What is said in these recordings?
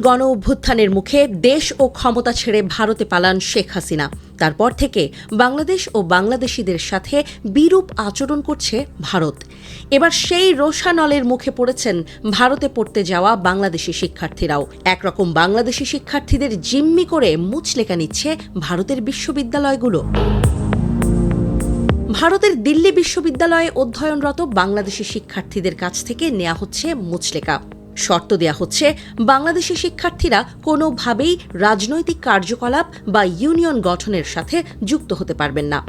গণ অভ্যুত্থানের মুখে দেশ ও ক্ষমতা ছেড়ে ভারতে পালান শেখ হাসিনা। তারপর থেকে বাংলাদেশ ও বাংলাদেশিদের সাথে বিরূপ আচরণ করছে ভারত। এবার সেই রোষানলের মুখে পড়েছেন ভারতে পড়তে যাওয়া বাংলাদেশি শিক্ষার্থীরাও। একরকম বাংলাদেশি শিক্ষার্থীদের জিম্মি করে মুচলেকা নিচ্ছে ভারতের বিশ্ববিদ্যালয়গুলো। ভারতের দিল্লি বিশ্ববিদ্যালয়ে অধ্যয়নরত বাংলাদেশি শিক্ষার্থীদের কাছ থেকে নেওয়া হচ্ছে মুচলেকা। শর্ত দেয়া হচ্ছে বাংলাদেশি শিক্ষার্থীরা কোনোভাবেই রাজনৈতিক কার্যকলাপ বা ইউনিয়ন গঠনের সাথে যুক্ত হতে পারবেন না।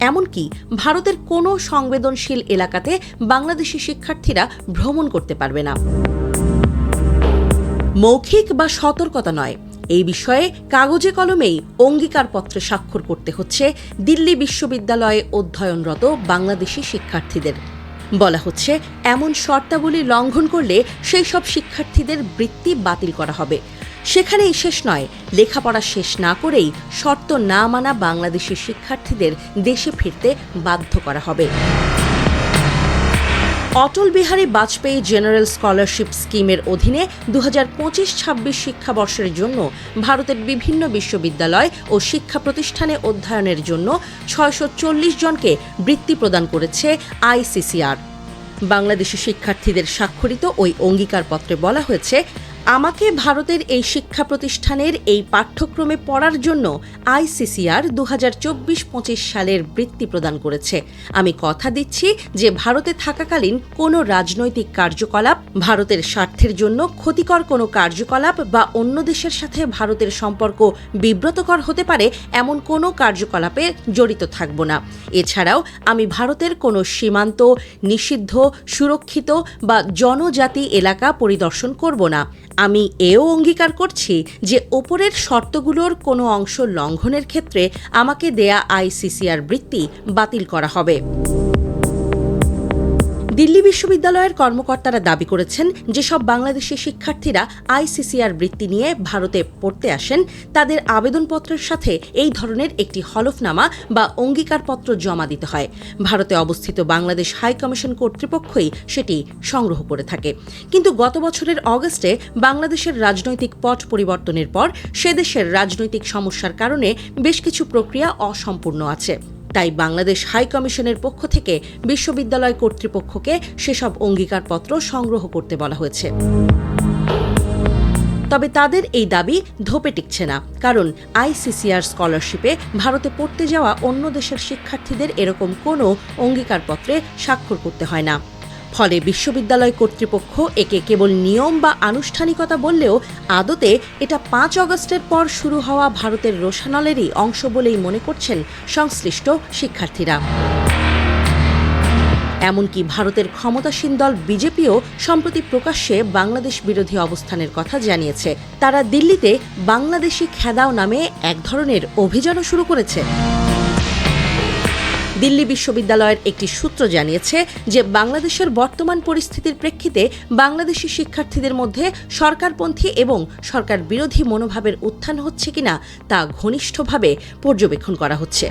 এমনকি ভারতের কোনো সংবেদনশীল এলাকাতে বাংলাদেশি শিক্ষার্থীরা ভ্রমণ করতে পারবে না। মৌখিক বা সতর্কতা নয়, এই বিষয়ে কাগজে কলমেই অঙ্গীকারপত্রে স্বাক্ষর করতে হচ্ছে দিল্লি বিশ্ববিদ্যালয়ে অধ্যয়নরত বাংলাদেশি শিক্ষার্থীদের। বলা হচ্ছে, এমন শর্তাবলী লঙ্ঘন করলে সেই সব শিক্ষার্থীদের বৃত্তি বাতিল করা হবে। সেখানেই শেষ নয়, লেখাপড়া শেষ না করেই শর্ত না মানা বাংলাদেশি শিক্ষার্থীদের দেশে ফিরতে বাধ্য করা হবে। অটল বিহারী বাজপেয়ী জেনারেল স্কলারশিপ স্কিমের অধীনে 2025-26 শিক্ষাবর্ষের জন্য ভারতের বিভিন্ন বিশ্ববিদ্যালয় ও শিক্ষা প্রতিষ্ঠানে অধ্যয়নের জন্য 640 জনকে বৃত্তি প্রদান করেছে আইসিসিআর। বাংলাদেশি শিক্ষার্থীদের স্বাক্ষরিত ওই অঙ্গীকারপত্রে বলা হয়েছে, আমাকে ভারতের এই শিক্ষা প্রতিষ্ঠানের এই পাঠ্যক্রমে পড়ার জন্য আইসিসিআর 2024-25 সালের বৃত্তি প্রদান করেছে। আমি কথা দিচ্ছি যে ভারতে থাকাকালীন কোনো রাজনৈতিক কার্যকলাপ, ভারতের স্বার্থের জন্য ক্ষতিকর কোনো কার্যকলাপ বা অন্য দেশের সাথে ভারতের সম্পর্ক বিব্রতকর হতে পারে এমন কোনো কার্যকলাপে জড়িত থাকব না। এছাড়াও আমি ভারতের কোনো সীমান্ত, নিষিদ্ধ, সুরক্ষিত বা জনজাতি এলাকা পরিদর্শন করব না। আমি এও অঙ্গীকার করছি যে ওপরের শর্তগুলোর কোনো অংশ লঙ্ঘনের ক্ষেত্রে আমাকে দেয়া আইসিসিআর বৃত্তি বাতিল করা হবে। দিল্লি বিশ্ববিদ্যালয়ের কর্মকর্তারা দাবি করেছেন, যেসব বাংলাদেশি শিক্ষার্থীরা আইসিসিআর বৃত্তি নিয়ে ভারতে পড়তে আসেন, তাদের আবেদনপত্রের সাথে এই ধরনের একটি হলফনামা বা অঙ্গীকারপত্র জমা দিতে হয়। ভারতে অবস্থিত বাংলাদেশ হাইকমিশন কর্তৃপক্ষই সেটি সংগ্রহ করে থাকে। কিন্তু গত বছরের অগস্টে বাংলাদেশের রাজনৈতিক পট পরিবর্তনের পর সে দেশের রাজনৈতিক সমস্যার কারণে বেশ কিছু প্রক্রিয়া অসম্পূর্ণ আছে। তাই বাংলাদেশ হাইকমিশনের পক্ষ থেকে বিশ্ববিদ্যালয় কর্তৃপক্ষকে সেসব অঙ্গীকারপত্র সংগ্রহ করতে বলা হয়েছে। তবে তাদের এই দাবি ধোপে টিকছে না, কারণ আইসিসিআর স্কলারশিপে ভারতে পড়তে যাওয়া অন্য দেশের শিক্ষার্থীদের এরকম কোনো অঙ্গীকারপত্রে স্বাক্ষর করতে হয় না। ফলে বিশ্ববিদ্যালয় কর্তৃপক্ষ একে কেবল নিয়ম বা আনুষ্ঠানিকতা বললেও আদতে এটা 5 অগস্টের পর শুরু হওয়া ভারতের রোষানলেরই অংশ বলেই মনে করছেন সংশ্লিষ্ট শিক্ষার্থীরা। এমনকি ভারতের ক্ষমতাসীন দল বিজেপিও সম্প্রতি প্রকাশ্যে বাংলাদেশ বিরোধী অবস্থানের কথা জানিয়েছে। তারা দিল্লিতে বাংলাদেশি খেদাও নামে এক ধরনের অভিযানও শুরু করেছে। দিল্লি বিশ্ববিদ্যালয়ের একটি সূত্র জানিয়েছে যে বাংলাদেশের বর্তমান পরিস্থিতির প্রেক্ষিতে বাংলাদেশি শিক্ষার্থীদের মধ্যে সরকারপন্থী এবং সরকার বিরোধী মনোভাবের উত্থান হচ্ছে কিনা তা ঘনিষ্ঠভাবে পর্যবেক্ষণ করা হচ্ছে।